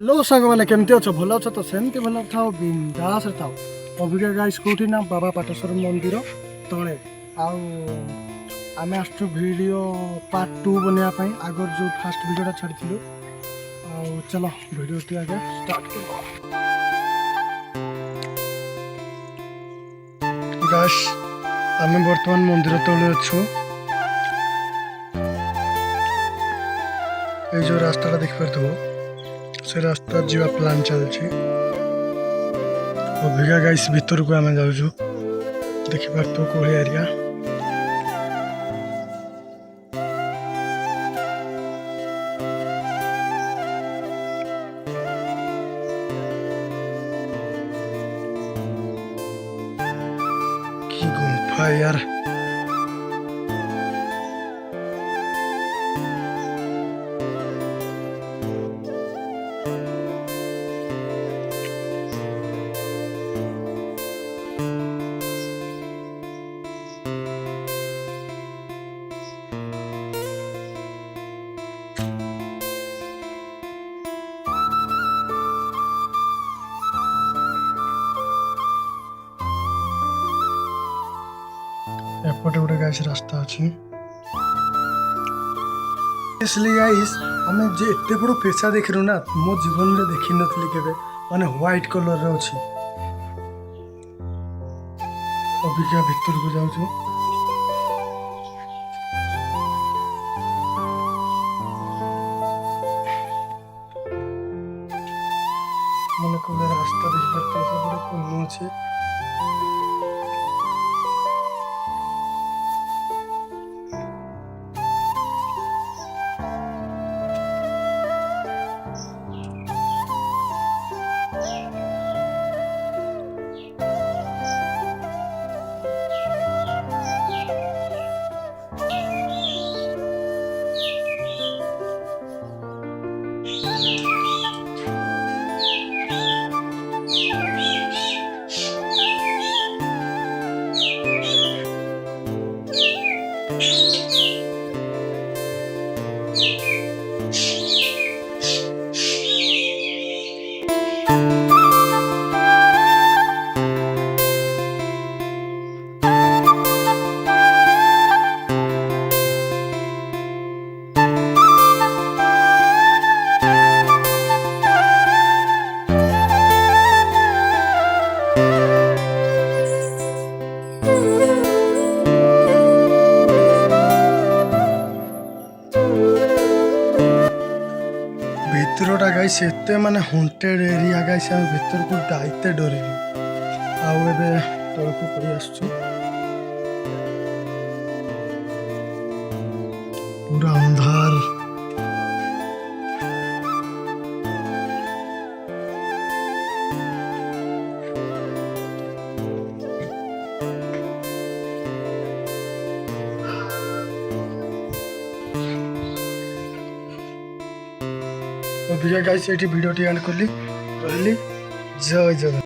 Hello सांग मैंने केमती अच्छ भल अच्छ तो सेमती भल था बिंदास था अबिका गाइस कौटी ना बाबा पाटेश्वर मंदिर तले आम आसु भिड पार्ट 2 बनवाई आगर जो फास्ट भिडियोटा छाड़ी चलो भिडियो आगे स्टार्ट गाइस आम बर्तमान मंदिर तले अच्छु ये जो रास्ता देखिपो से रास्ता जीवा प्लान चलछि अभिका गाइस भीतर को आम जाऊँ देखिपार तो कोई एरिया की गुम्फा यार एपटे गोटे गाइस रास्ता अच्छी इसलिए गाइस आम जे एते बड़ पेशा देखिलु ना मो जीवन में देखी नथली केबे माने व्हाइट कलर रे अछि अबिका भीतर को जाउछु माने को रास्ता देखि पड़ते सब बड़ पुण्य अछि भितरटा गाइस एते माने हॉन्टेड एरिया गाइस हम भीतर को दाइते डरिली आउ एबे तळकु पड़ी आसछु पूरा अंधार अभिका गाइस ये वीडियो एंड करली जय जगन्नाथ।